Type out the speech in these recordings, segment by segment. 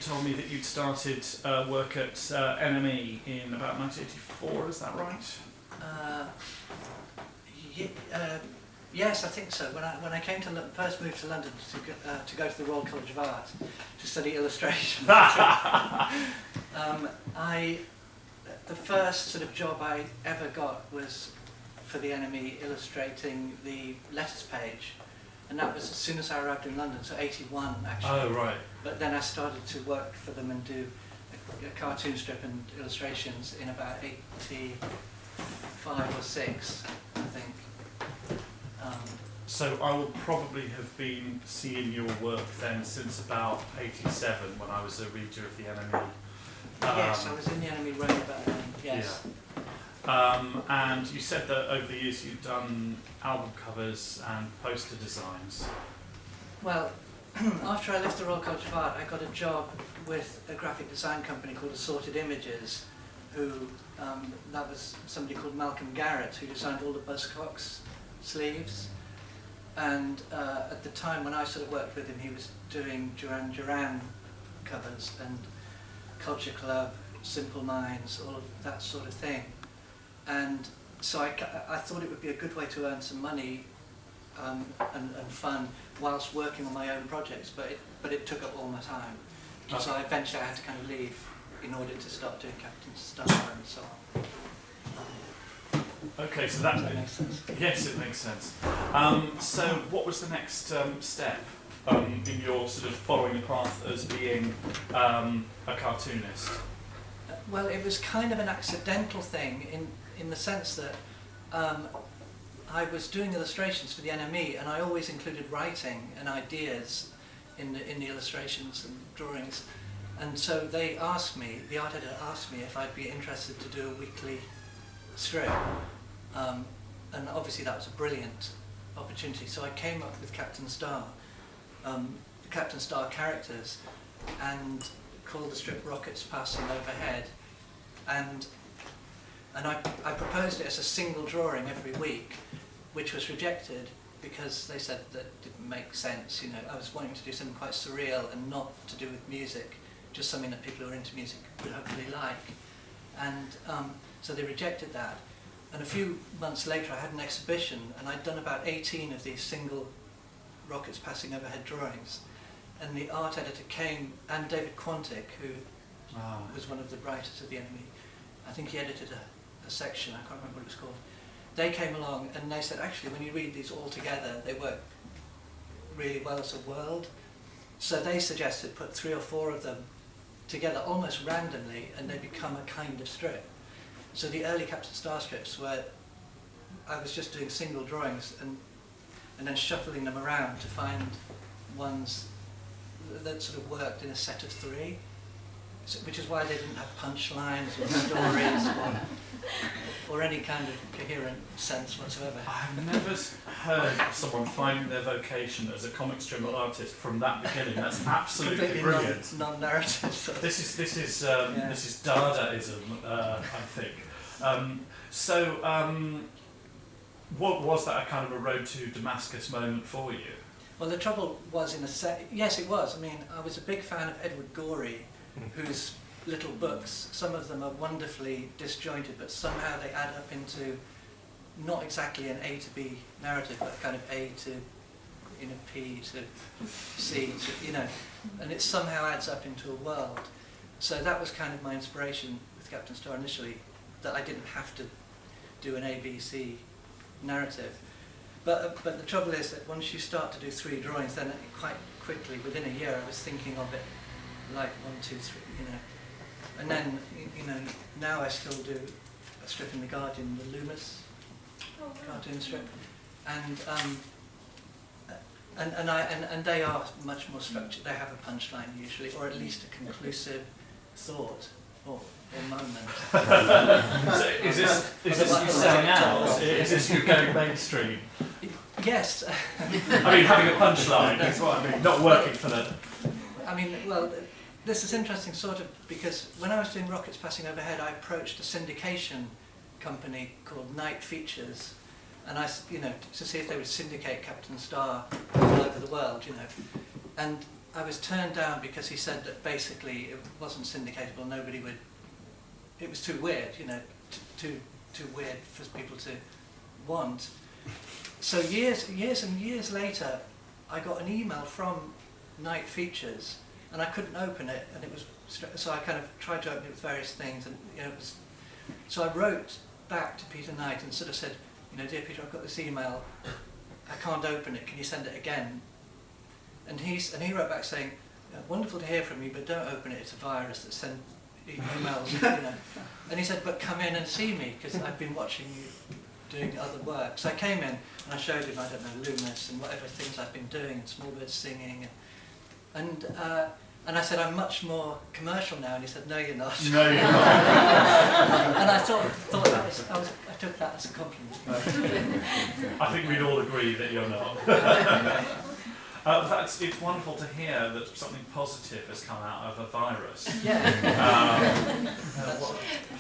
told me that you'd started work at NME in about 1984, is that right? Yes, I think so. When I came to first moved to London to go to the Royal College of Art to study illustration, the first sort of job I ever got was for the NME illustrating the letters page, and that was as soon as I arrived in London, so 81 actually. Oh, right. But then I started to work for them and do a cartoon strip and illustrations in about 85 or 6, I think. So I will probably have been seeing your work then since about 87 when I was a reader of the NME. Yes, I was in the NME right about then, yes. Yeah. And you said that over the years you've done album covers and poster designs. Well, after I left the Royal College of Art, I got a job with a graphic design company called Assorted Images, who, that was somebody called Malcolm Garrett, who designed all the Buzzcocks sleeves. And at the time when I sort of worked with him, he was doing Duran Duran covers and Culture Club, Simple Minds, all of that sort of thing. And so I thought it would be a good way to earn some money and fun whilst working on my own projects, but it took up all my time. So eventually I had to kind of leave in order to start doing Captain Star and so on. Okay, so that makes sense. Yes, it makes sense. So what was the next step in your sort of following the path as being a cartoonist? Well, it was kind of an accidental thing in the sense that I was doing illustrations for the NME, and I always included writing and ideas in the illustrations and drawings. And so they asked me, the art editor asked me if I'd be interested to do a weekly strip. And obviously that was a brilliant opportunity. So I came up with Captain Star, the Captain Star characters, and called the strip Rockets Passing Overhead. And I proposed it as a single drawing every week, which was rejected because they said that didn't make sense. You know, I was wanting to do something quite surreal and not to do with music, just something that people who are into music would hopefully like. And so they rejected that. And a few months later I had an exhibition, and I'd done about 18 of these single Rockets Passing Overhead drawings. And the art editor came, and David Quantick, who was one of the writers of the NME, I think he edited a section, I can't remember what it was called. They came along and they said, actually, when you read these all together, they work really well as a world. So they suggested put 3 or 4 of them together almost randomly, and they become a kind of strip. So the early Captain Star strips were, I was just doing single drawings and then shuffling them around to find ones that sort of worked in a set of 3, so, which is why they didn't have punchlines or stories or any kind of coherent sense whatsoever. I've never heard of someone finding their vocation as a comic strip artist from that beginning. That's absolutely completely brilliant. Non-narrative. Sort of. This is Dadaism, I think. What was that a kind of a road to Damascus moment for you? Well, the trouble was yes, it was. I mean, I was a big fan of Edward Gorey, whose little books, some of them are wonderfully disjointed, but somehow they add up into not exactly an A to B narrative, but kind of A to, P to C, to, and it somehow adds up into a world. So that was kind of my inspiration with Captain Star initially, that I didn't have to do an ABC narrative. But the trouble is that once you start to do 3 drawings, then quite quickly, within a year, I was thinking of it like 1, 2, 3, And then, now I still do a strip in The Guardian, the Loomis cartoon strip. And they are much more structured. They have a punchline usually, or at least a conclusive thought or moment. So is this you selling out? Is this you going mainstream? Yes. I mean, having a punchline is what I mean, not working for them. I mean, well, this is interesting sort of because when I was doing Rockets Passing Overhead, I approached a syndication company called Night Features, and to see if they would syndicate Captain Star all over the world, And I was turned down because he said that basically it wasn't syndicatable. Nobody would. It was too weird, you know, too weird for people to want. So years and years later, I got an email from Night Features, and I couldn't open it, and it was so I kind of tried to open it with various things, and you know, it was, so I wrote back to Peter Knight and sort of said, you know, dear Peter, I've got this email, I can't open it, can you send it again? And he wrote back saying, wonderful to hear from you, but don't open it, it's a virus that sends emails, you know. And he said, but come in and see me, because I've been watching you doing other work. So I came in and I showed him, I don't know, Loomis and whatever things I've been doing, and Small Birds Singing, and I said, I'm much more commercial now, and he said, no, you're not. No, you're not. And I thought that was, I took that as a compliment. I think we'd all agree that you're not. It's wonderful to hear that something positive has come out of a virus. Yeah.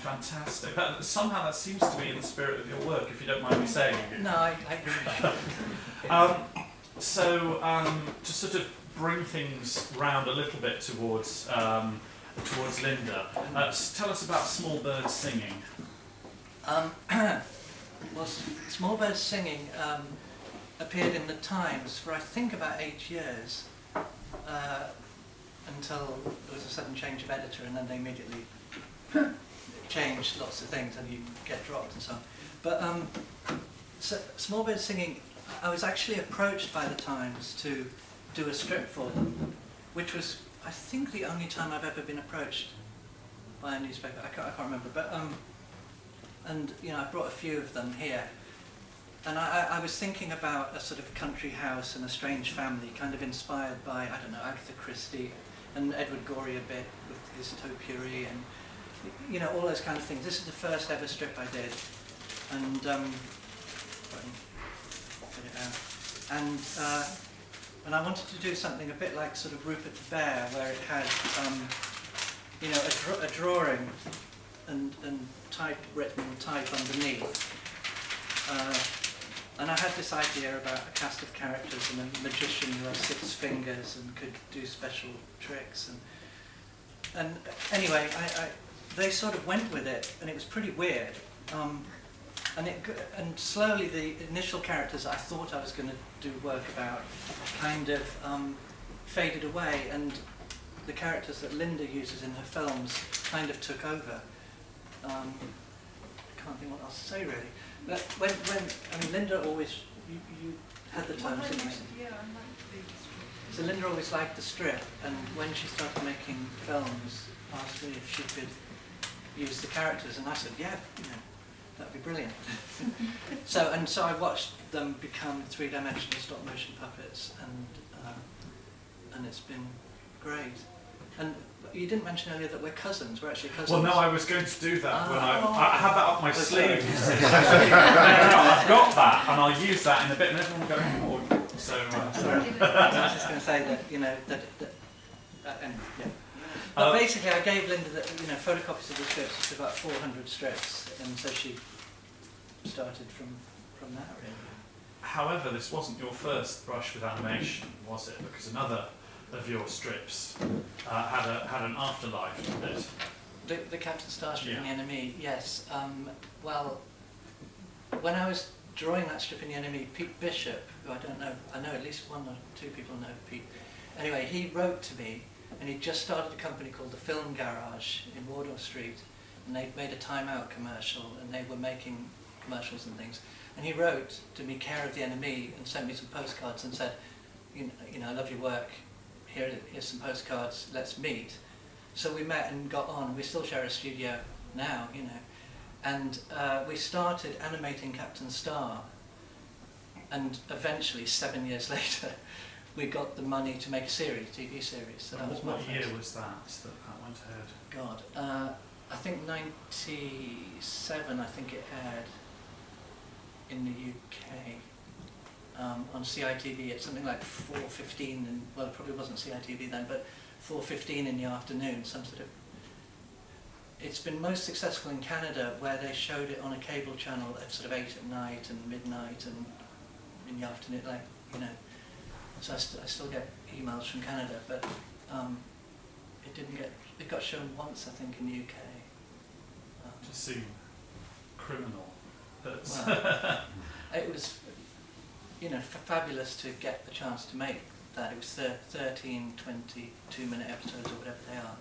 Fantastic. Somehow that seems to be in the spirit of your work, if you don't mind me saying. No, I agree with that. To sort of bring things round a little bit towards Linda, tell us about Small Birds Singing. Well, Small Birds Singing appeared in the Times for I think about 8 years, until there was a sudden change of editor, and then they immediately changed lots of things and you get dropped and so on. But so Small Birds Singing, I was actually approached by the Times to do a strip for them, which was, I think, the only time I've ever been approached by a newspaper. I can't remember, but and you know, I brought a few of them here, and I was thinking about a sort of country house and a strange family, kind of inspired by, I don't know, Agatha Christie and Edward Gorey a bit with his topiary and you know, all those kind of things. This is the first ever strip I did, and and I wanted to do something a bit like sort of Rupert the Bear, where it had, you know, a drawing and written type underneath. And I had this idea about a cast of characters and a magician who had 6 fingers and could do special tricks. And anyway, they sort of went with it, and it was pretty weird. And slowly the initial characters I thought I was going to do work about kind of faded away, and the characters that Linda uses in her films kind of took over. I can't think what else to say really. But when I mean, Linda always, you had the terms, didn't you? Yeah, I like the strip. So Linda always liked the strip, and when she started making films, asked me if she could use the characters, and I said, yeah, you know, that'd be brilliant. So I watched them become 3-dimensional stop-motion puppets, and it's been great. And you didn't mention earlier that we're cousins. We're actually cousins. Well, no, I was going to do that when I had that up my sleeve. sorry. I've got that, and I'll use that in a bit, and everyone will go, oh, so... I was just going to say that, you know, anyway, yeah. But basically, I gave Linda photocopies of the strips. It's about 400 strips, and so she started from that really. However, this wasn't your first brush with animation, was it? Because another of your strips had an afterlife, didn't it? The Captain Star strip in Yeah. the NME, yes. Well, when I was drawing that strip in the NME, Pete Bishop, who I don't know, I know at least 1 or 2 people know Pete. Anyway, he wrote to me, and he'd just started a company called the Film Garage in Wardour Street, and they'd made a Time Out commercial, and they were making commercials and things. And he wrote to me, care of the NME, and sent me some postcards and said, you know, I love your work. Here's some postcards. Let's meet. So we met and got on. We still share a studio now, you know. And we started animating Captain Star. And eventually, 7 years later, we got the money to make a series, TV series. So that was my What year first. was that went ahead? God, I think 97. I think it aired in the UK on CITV. It's something like 4:15, and well, it probably wasn't CITV then, but 4:15 in the afternoon. Some sort of. It's been most successful in Canada, where they showed it on a cable channel at sort of 8 at night and midnight and in the afternoon, like, you know. So I still get emails from Canada, but it got shown once, I think, in the UK. Just seem criminal. Well, it was, fabulous to get the chance to make that. It was 13, 22-minute episodes or whatever they are.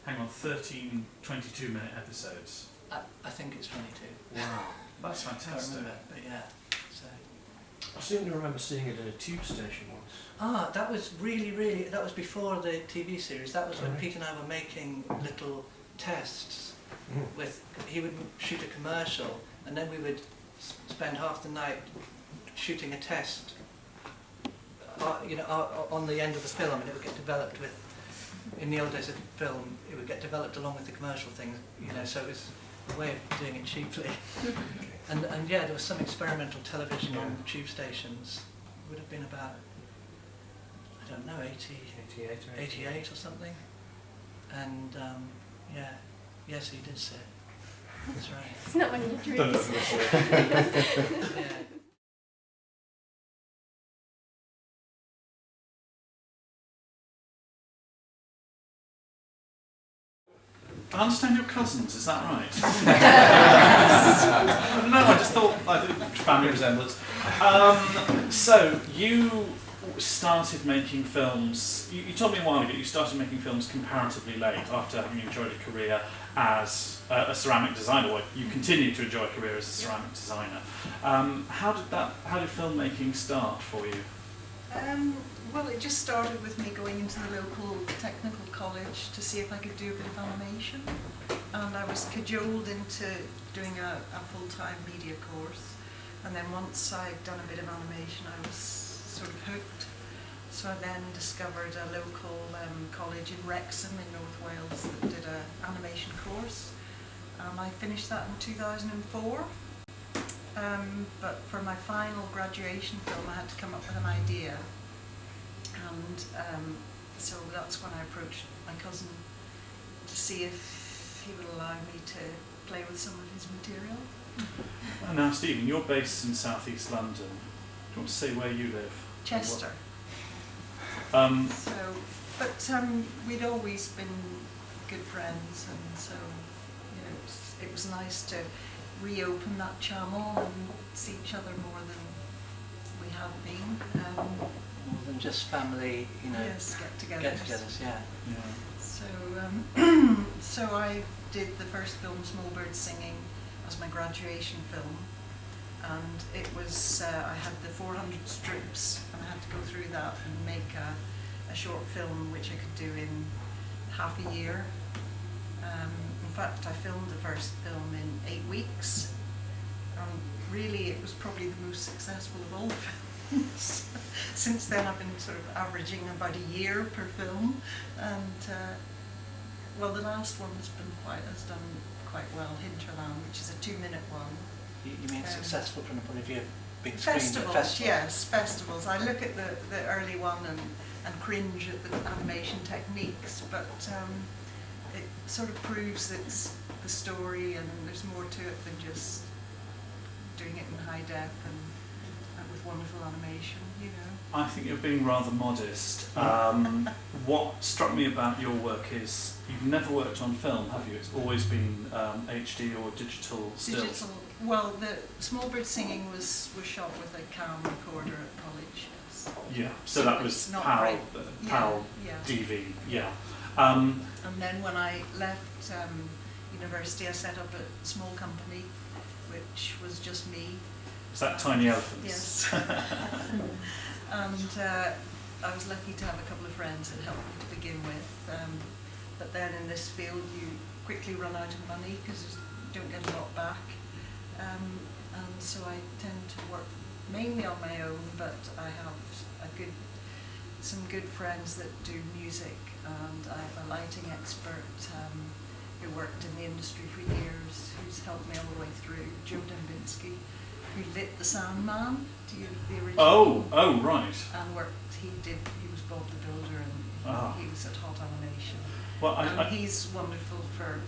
Hang on, 13 22-minute episodes. I think it's 22. Wow, that's I can't fantastic. remember, but yeah. So. I seem to remember seeing it in a tube station once. That was that was before the TV series. That was when Right. Pete and I were making little tests. He would shoot a commercial, and then we would spend half the night shooting a test, on the end of the film, and it would get developed with. In the old days of film, it would get developed along with the commercial things, so it was a way of doing it cheaply. And yeah, there was some experimental television on tube stations. It would have been about, I don't know, 88 or something. And yes, he did say it. That's right. It's not when you dream. Yeah. I understand you're cousins, is that right? No, I just thought, family resemblance. So, you started making films, you told me a while ago, you started making films comparatively late after having enjoyed a career as a ceramic designer, or you continue to enjoy a career as a ceramic designer. How did filmmaking start for you? Well, it just started with me going into the local technical college to see if I could do a bit of animation, and I was cajoled into doing a full-time media course, and then once I'd done a bit of animation I was sort of hooked. So I then discovered a local college in Wrexham in North Wales that did an animation course, and I finished that in 2004. But for my final graduation film I had to come up with an idea, and so that's when I approached my cousin to see if he would allow me to play with some of his material. Now, Stephen, you're based in southeast London. Do you want to say where you live? Chester. We'd always been good friends, and so it was nice to reopen that channel and see each other more than we have been. More than just family, Yes, get-togethers, yeah. So, so I did the first film, Small Birds Singing, as my graduation film, and it was I had the 400 strips, and I had to go through that and make a short film which I could do in half a year. In fact, I filmed the first film in 8 weeks, and really it was probably the most successful of all the films. Since then I've been sort of averaging about a year per film, and well, the last one has done quite well, Hinterland, which is a 2-minute one. You mean successful from the point of view of being screened at Festivals, festivals? yes, festivals. I look at the early one and cringe at the animation techniques, but it sort of proves that it's the story and there's more to it than just doing it in high def and with wonderful animation, I think you're being rather modest. What struck me about your work is you've never worked on film, have you? It's always been HD or digital stills. Digital. Well, the Small Bird Singing was shot with a cam recorder at college. Yes. Yeah, so that was it's not PAL, great. PAL Yeah. DV, yeah. And then when I left university, I set up a small company, which was just me. Is that Tiny Elephants? Yes. And I was lucky to have a couple of friends that helped me to begin with. But then in this field, you quickly run out of money because you don't get a lot back. And so I tend to work mainly on my own, but I have some good friends that do music, and I have a lighting expert who worked in the industry for years, who's helped me all the way through, Joe Dembinski, who lit the Sandman, the original. Oh, right. And he was Bob the Builder, and he was at Hot Animation. Well, and he's wonderful for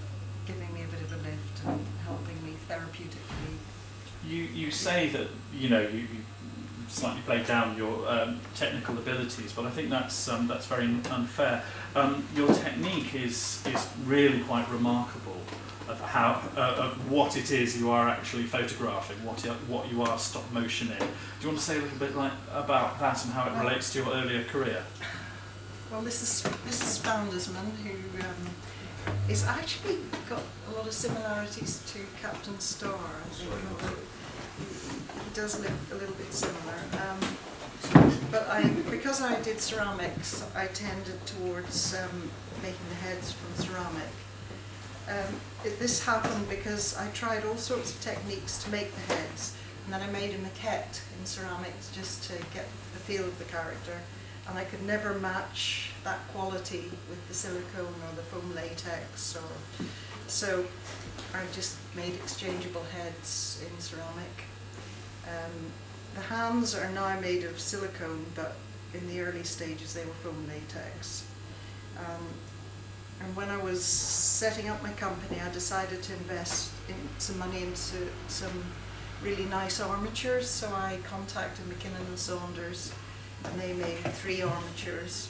giving me a bit of a lift and helping me therapeutically. You say that slightly played down your technical abilities, but I think that's very unfair. Your technique is really quite remarkable of how of what it is you are actually photographing, what you are stop motioning. Do you want to say a little bit about that and how it relates to your earlier career? Well, this is Spoundersman, who is actually got a lot of similarities to Captain Star. I think he does look a little bit similar. But because I did ceramics, I tended towards making the heads from ceramic. This happened because I tried all sorts of techniques to make the heads, and then I made a maquette in ceramics just to get the feel of the character, and I could never match that quality with the silicone or the foam latex, so I just made exchangeable heads in ceramic. The hands are now made of silicone, but in the early stages they were foam latex. And when I was setting up my company, I decided to invest some money into some really nice armatures. So I contacted McKinnon and Saunders, and they made 3 armatures,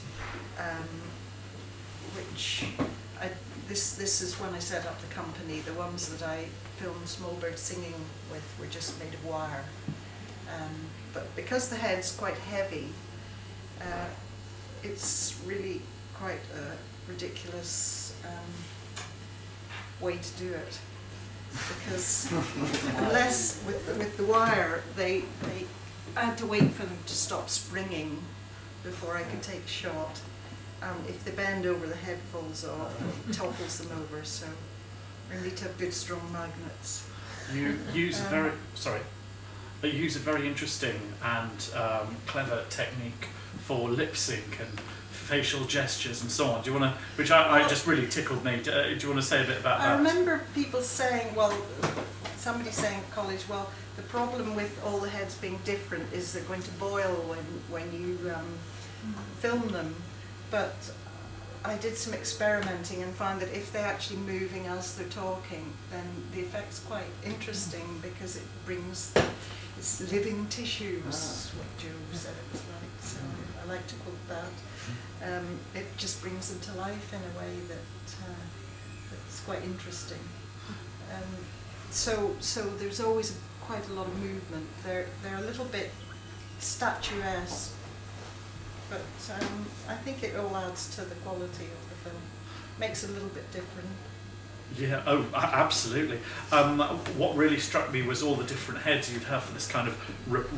this is when I set up the company. The ones that I filmed Small Bird Singing with were just made of wire. But because the head's quite heavy, it's really quite a ridiculous way to do it, because unless with the wire I had to wait for them to stop springing before I could take a shot. If they bend over, the head falls off and it topples them over, so I need to have good strong magnets. You use you use a very interesting and clever technique for lip sync and facial gestures and so on. Do you want to, which I just really tickled me. Do you want to say a bit about that? I remember people saying, somebody saying at college, well, the problem with all the heads being different is they're going to boil when you film them. But I did some experimenting and found that if they're actually moving as they're talking, then the effect's quite interesting, because it brings it's living tissues, what Joe said it was like. So I like to quote that. It just brings them to life in a way that's quite interesting. So there's always quite a lot of movement. They're a little bit statuesque, but I think it all adds to the quality of the film. Makes it a little bit different. Yeah, absolutely. What really struck me was all the different heads you'd have for this kind of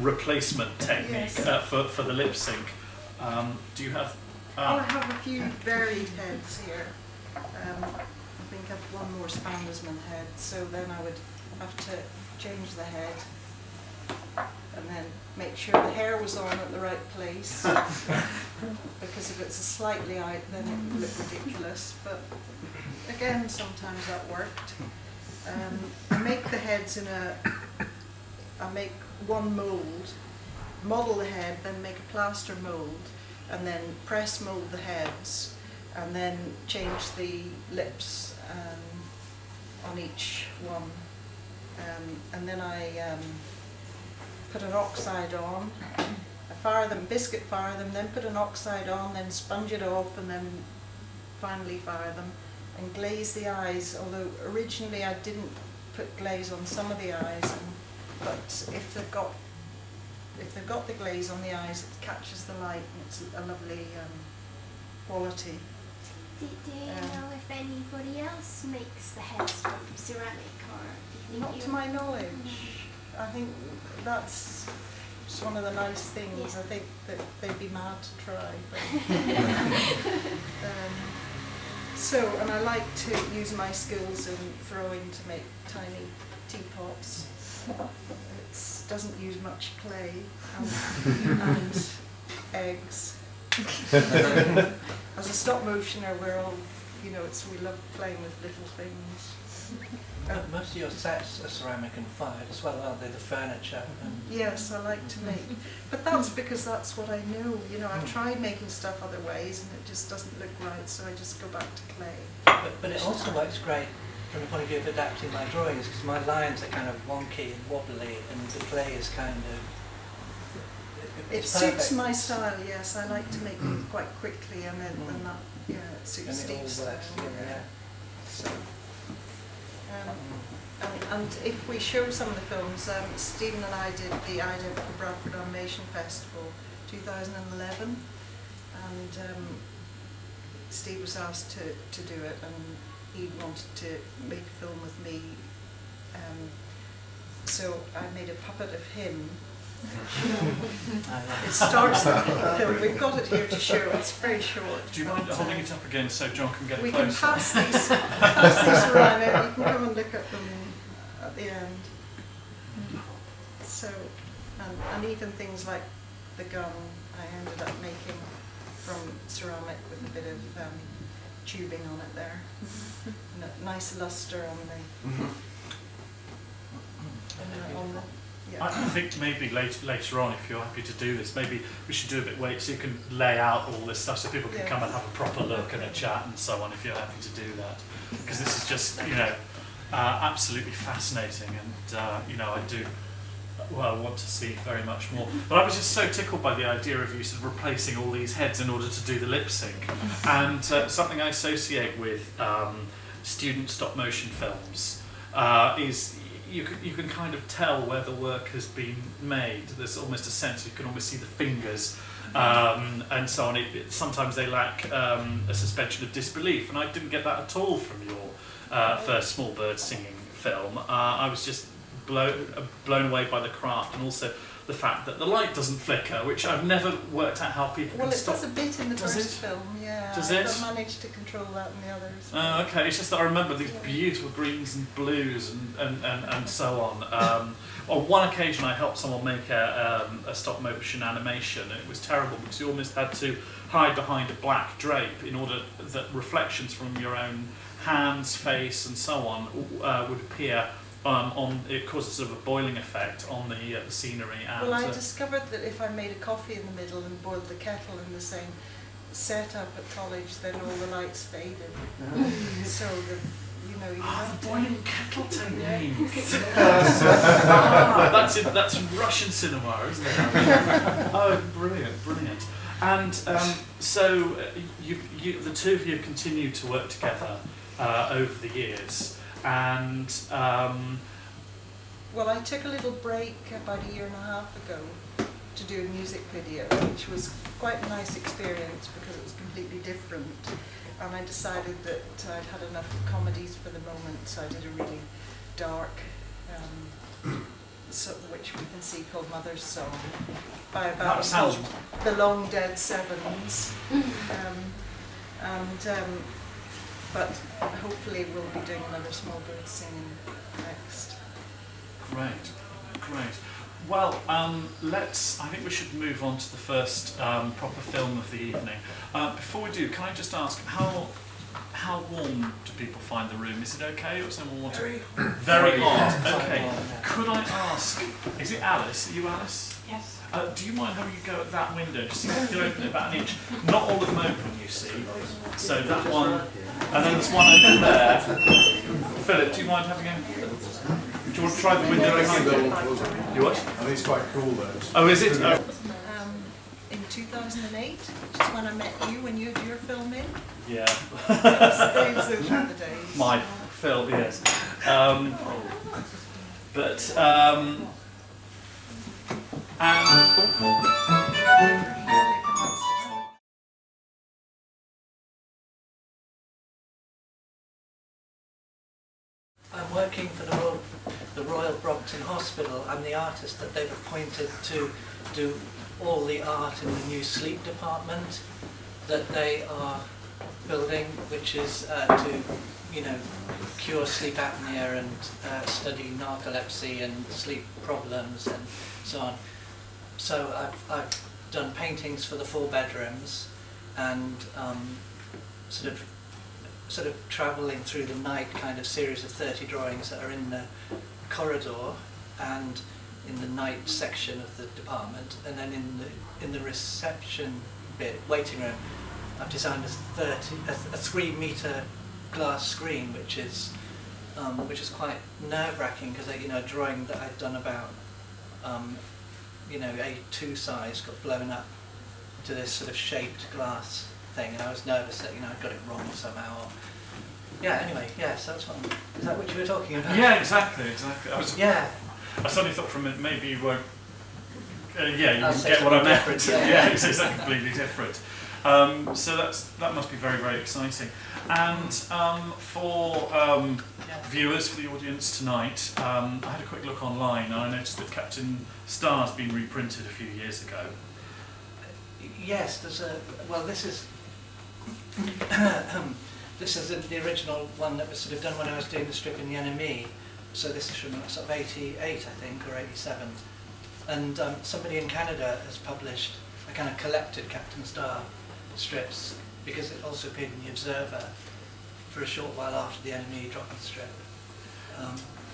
replacement technique. Yes. For the lip sync. Do you have? Well, I have a few varied heads here. I think I have one more Spoundersman head, so then I would have to change the head and then make sure the hair was on at the right place, because if it's slightly out, then it would look ridiculous. But again, sometimes that worked. I make the heads I make one mould, model the head, then make a plaster mould, and then press mould the heads, and then change the lips on each one. And then I put an oxide on. I fire them, biscuit fire them, then put an oxide on, then sponge it off, and then finally fire them, and glaze the eyes. Although originally I didn't put glaze on some of the eyes, but if they've got the glaze on the eyes, it catches the light, and it's a lovely quality. Do you know if anybody else makes the heads from ceramic, or do you think Not to my knowledge. I think that's one of the nice things. Yeah. I think that they'd be mad to try. But and I like to use my skills in throwing to make tiny teapots. It doesn't use much clay and eggs. As a stop motioner, we're all, we love playing with little things. Most of your sets are ceramic and fired as well, aren't they? The furniture. Yes, I like to make. But that's because that's what I know. I've tried making stuff other ways and it just doesn't look right, so I just go back to clay. But it also works great from the point of view of adapting my drawings, because my lines are kind of wonky and wobbly, and the clay is kind of It It's suits perfect. my style, yes. I like to make them quite quickly, and then that, yeah, it suits And it all Steve's style. works together, yeah. So, and if we show some of the films, Stephen and I did the ident for Bradford Animation Festival 2011, and Steve was asked to do it, and he wanted to make a film with me. So I made a puppet of him. It starts the film. We've got it here to show. It's very short. Do you mind holding it up again so John can get We it can closer? pass these around. You can come and look at them at the end. So, and even things like the gun, I ended up making from ceramic with a bit of tubing on it there. And a nice luster on the. Yeah. I think maybe later on, if you're happy to do this, maybe we should do a bit wait so you can lay out all this stuff so people can come and have a proper look and a chat and so on if you're happy to do that. Because this is just, you know, absolutely fascinating, and you know, I do want to see very much more. But I was just so tickled by the idea of you sort of replacing all these heads in order to do the lip sync, and something I associate with student stop motion films is you can kind of tell where the work has been made. There's almost a sense you can almost see the fingers and so on. Sometimes they lack a suspension of disbelief, and I didn't get that at all from your first small bird singing film. I was just blown away by the craft, and also the fact that the light doesn't flicker, which I've never worked out how people Well, can it stop. does a bit in the Does first it? film, yeah. Does I it? managed to control that in the others. Oh, okay. It's just that I remember these beautiful greens and blues and so on. On one occasion, I helped someone make a stop motion animation. It was terrible because you almost had to hide behind a black drape in order that reflections from your own hands, face, and so on would appear. It causes sort of a boiling effect on the scenery. And, Well, I discovered that if I made a coffee in the middle and boiled the kettle in the same setup at college, then all the lights faded. So you have the to. boiling kettle technique. Yeah. That's in Russian cinema, isn't it? Oh, brilliant, brilliant. And so you, the two of you continue to work together over the years. And Well, I took a little break about a year and a half ago to do a music video, which was quite a nice experience because it was completely different. And I decided that I'd had enough comedies for the moment, so I did a really dark, which we can see called Mother's Song, by about the Long Dead Sevens. But hopefully we'll be doing another Small Bird Singing next. Great, great. Well, I think we should move on to the first proper film of the evening. Before we do, can I just ask, how warm do people find the room? Is it okay, or does anyone want to? Very hot. Okay. Could I ask, is it Alice? Are you Alice? Yes. Do you mind having you go at that window? Just see if you can open it about an inch. Not all of them open, you see. So that one, and then there's one over there. Philip, do you mind having a... Do you want to try the window behind you? You what? I think it's quite cool though. Oh, is it? Oh. In 2008, which is when I met you when you had your film in. Yeah. Those are the days. My film, yes. I'm working for the Royal Brompton Hospital. I'm the artist that they've appointed to do all the art in the new sleep department that they are building, which is to, cure sleep apnea and study narcolepsy and sleep problems and so on. So I've done paintings for the 4 bedrooms and sort of travelling through the night kind of series of 30 drawings that are in the corridor and in the night section of the department, and then in the reception bit, waiting room, I've designed a 3-meter glass screen, which is quite nerve-wracking because a drawing that I'd done about you know, A2 size got blown up to this sort of shaped glass thing, and I was nervous that, you know, I'd got it wrong somehow. Or, yeah, anyway, yes, that's what is that what you were talking about? Yeah, exactly. Yeah. I suddenly thought from it, maybe you won't. Yeah, you I'll wouldn't say get what I something meant. different, yeah. Yeah, it's completely different. So that must be very, very exciting. And for viewers, for the audience tonight, I had a quick look online and I noticed that Captain Star's been reprinted a few years ago. Yes, there's a, well, this is this is the original one that was sort of done when I was doing the strip in the NME. So this is from sort of 88, I think, or 87. And somebody in Canada has published a kind of collected Captain Star strips, because it also appeared in the Observer for a short while after the NME dropped the strip.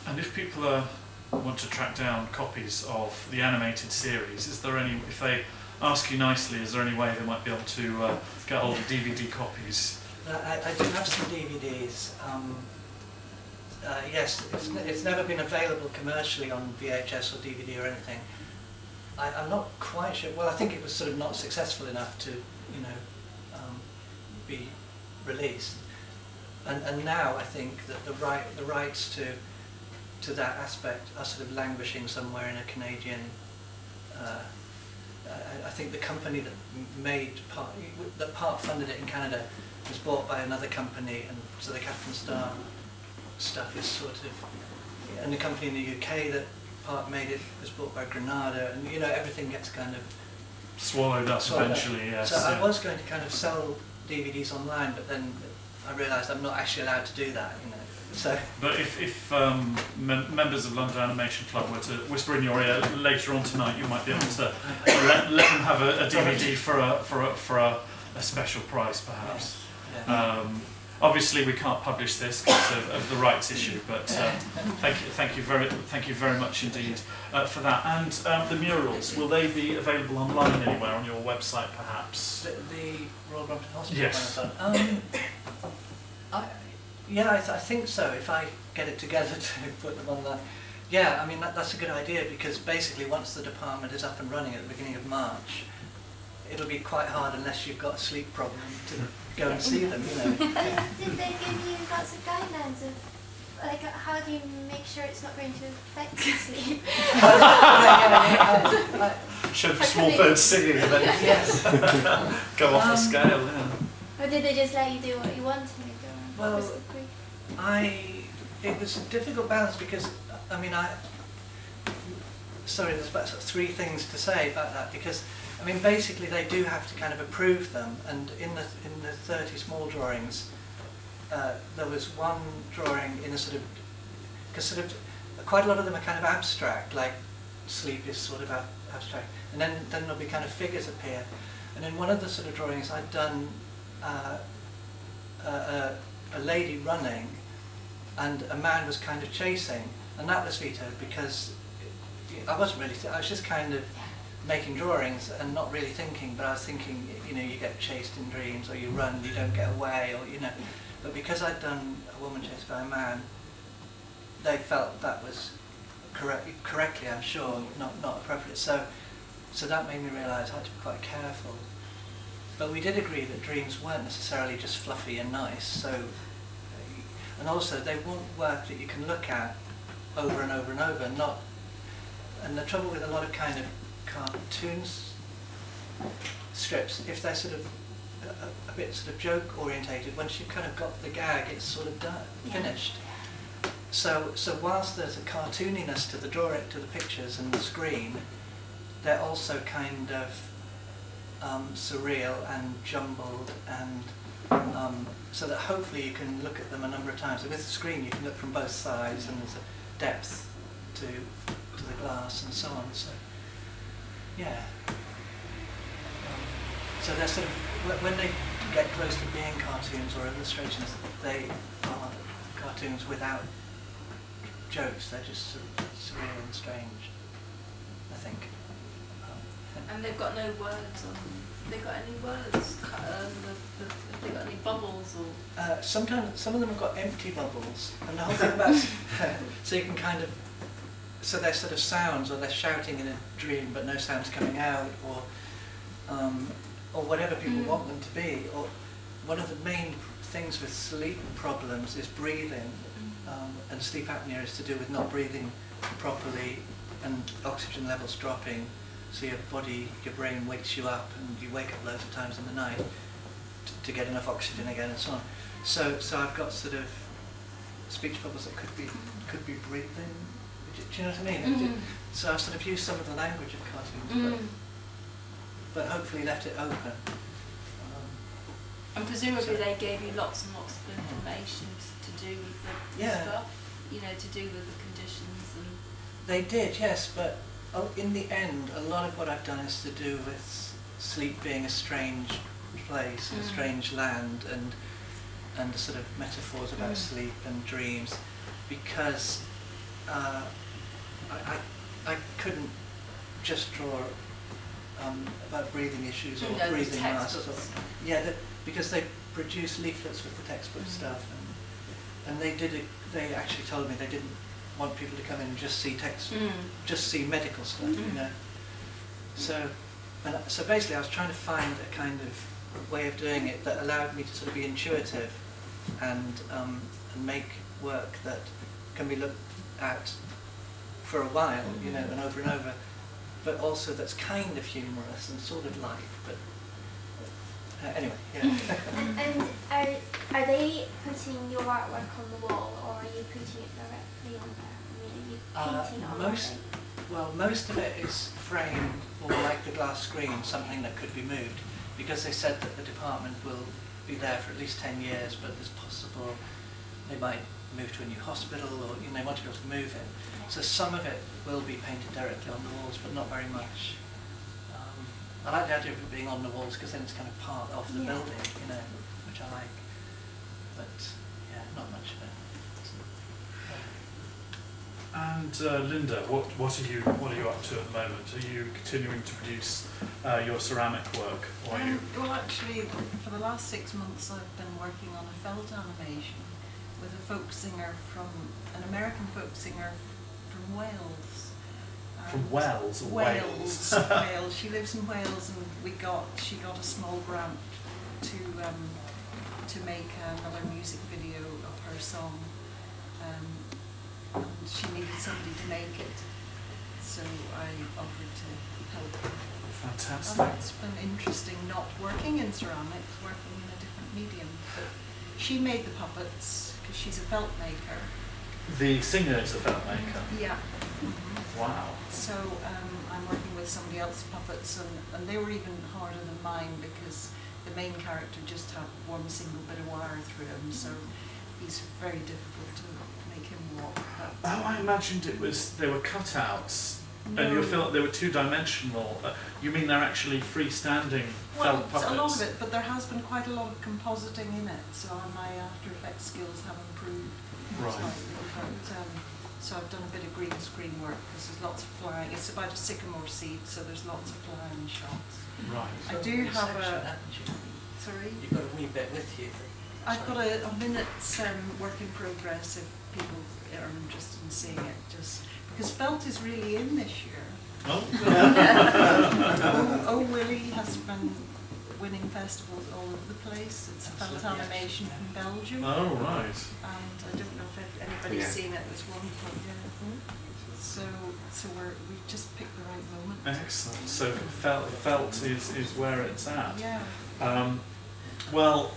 And if people want to track down copies of the animated series, is there any, if they ask you nicely, is there any way they might be able to get hold of DVD copies? I do have some DVDs. Yes, it's never been available commercially on VHS or DVD or anything. I'm not quite sure. Well, I think it was sort of not successful enough to, you know, be released. And now I think that the rights to that aspect are sort of languishing somewhere in a Canadian. I think the company that part funded it in Canada was bought by another company, and so the Captain Star stuff is sort of, and the company in the UK that part made it was bought by Granada, and you know, everything gets kind of swallowed up eventually. Yes. So I was going to kind of sell DVDs online, but then I realised I'm not actually allowed to do that, you know. So. But if members of London Animation Club were to whisper in your ear later on tonight, you might be able to let them have a DVD for a special price, perhaps. Yes. Yeah. Obviously, we can't publish this because of the rights issue, but thank you very much indeed for that. And the murals, will they be available online anywhere on your website, perhaps? The Royal Brompton Hospital. Yes. I think so. If I get it together to put them on that. Yeah, I mean that's a good idea, because basically once the department is up and running at the beginning of March, it'll be quite hard unless you've got a sleep problem to go and see them, you know. Did they give you lots of guidelines of, like, how do you make sure it's not going to affect your sleep? Show the small birds singing and then yes. go off the scale. Yeah. Or did they just let you do what you wanted? Well, it was a difficult balance, because I mean there's about sort of three things to say about that, because I mean basically they do have to kind of approve them, and in the 30 small drawings there was one drawing in a sort of, because sort of quite a lot of them are kind of abstract, like sleep is sort of abstract, and then there'll be kind of figures appear, and in one of the sort of drawings I'd done a lady running and a man was kind of chasing, and that was vetoed because I wasn't really, I was just kind of making drawings and not really thinking, but I was thinking, you know, you get chased in dreams, or you run, you don't get away, or you know, but because I'd done a woman chased by a man, they felt that was correctly, I'm sure, not appropriate, so that made me realise I had to be quite careful. But we did agree that dreams weren't necessarily just fluffy and nice, so, and also they won't work that you can look at over and over and over, and the trouble with a lot of kind of cartoons strips, if they're sort of a bit sort of joke orientated, once you've kind of got the gag, it's sort of done, finished. So whilst there's a cartooniness to the drawing, to the pictures and the screen, they're also kind of surreal and jumbled, and so that hopefully you can look at them a number of times. So with the screen you can look from both sides, and there's a depth to the glass and so on. So yeah. So they're sort of, when they get close to being cartoons or illustrations, they are cartoons without jokes. They're just sort of surreal and strange, I think. And they've got no words on. Have they got any words? Have they got any bubbles or? Sometimes some of them have got empty bubbles, and the whole thing about so you can kind of so they're sort of sounds, or they're shouting in a dream but no sounds coming out, or whatever people want them to be. Or one of the main things with sleep problems is breathing, and sleep apnea is to do with not breathing properly and oxygen levels dropping, so your brain wakes you up and you wake up loads of times in the night to get enough oxygen again and so on. So I've got sort of speech bubbles that could be breathing. Do you know what I mean? So I've sort of used some of the language of cartoons, but hopefully left it open. And presumably they gave you lots and lots of information to do with the stuff, you know, to do with the conditions and... They did, yes, but in the end, a lot of what I've done is to do with sleep being a strange place, a strange land, and the sort of metaphors about sleep and dreams, because I couldn't just draw about breathing issues or breathing masks. Because they produced leaflets with the textbook stuff, and they actually told me they didn't want people to come in and just see just see medical stuff, you know. So basically I was trying to find a kind of way of doing it that allowed me to sort of be intuitive and make work that can be looked at for a while, you know, and over, but also that's kind of humorous and sort of light, but anyway, yeah. And are they putting your artwork on the wall, or are you putting it directly on there? I mean, are you painting it on most of it is framed, or like the glass screen, something that could be moved, because they said that the department will be there for at least 10 years, but there's possible they might move to a new hospital, or they want to be able to move it. So some of it will be painted directly on the walls, but not very much. I like the idea of it being on the walls because then it's kind of part of the building, you know, which I like. But yeah, not much of it. And Linda, what are you up to at the moment? Are you continuing to produce your ceramic work, or are you? Well, actually, for the last 6 months, I've been working on a felt animation with a folk singer an American folk singer from Wales. From Wales or Wales? Wales. She lives in Wales, and she got a small grant to make another music video of her song, and she needed somebody to make it, so I offered to help her. Fantastic. And it's been interesting not working in ceramics, working in a different medium. But she made the puppets because she's a felt maker. The singer is a felt maker? Yeah. Wow. So I'm working with somebody else's puppets, and they were even harder than mine because the main character just had one single bit of wire through him, so he's very difficult to make him walk. Oh, I imagined they were cutouts, No. and you felt they were two-dimensional. You mean they're actually freestanding felt puppets? Well, a lot of it, but there has been quite a lot of compositing in it, so my After Effects skills have improved slightly. But, so I've done a bit of green screen work because there's lots of flying. It's about a sycamore seed, so there's lots of flying shots. Right. I do have a... Sorry? You've got a wee bit with you. I've got a minute's work in progress if people are interested in seeing it, just because felt is really in this year. Oh. Oh Willie has been winning festivals all over the place. It's a felt animation from Belgium. Oh, right. And I don't know if anybody's seen it. It's wonderful. Yeah. So we've just picked the right moment. Excellent. So felt is where it's at. Yeah. Well,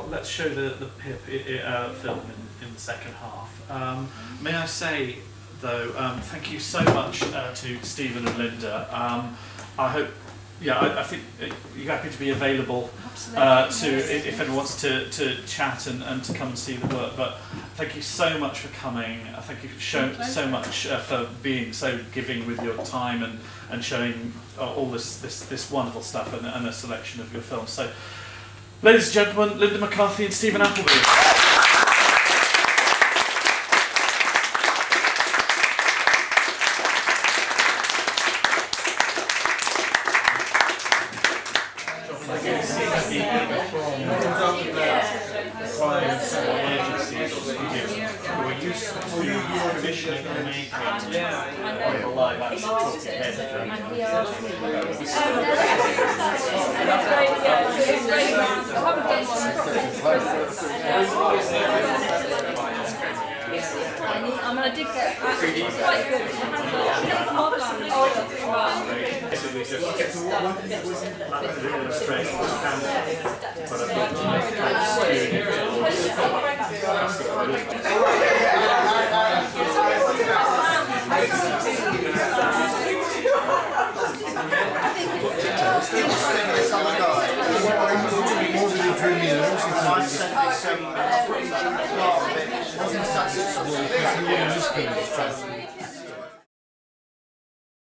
let's show the PIP film in the second half. May I say, though, thank you so much to Steven and Linda. I hope, I think you're happy to be available if anyone wants to chat and to come and see the work. But thank you so much for coming. Thank you for so much for being so giving with your time and showing all this wonderful stuff and a selection of your films. So, ladies and gentlemen, Linda McCarthy and Steven Appleby. clients or agencies or studios who are used to commissioning and making live action talking heads for I mean, I did get it's quite good. It's model basically just get to work with illustrators Some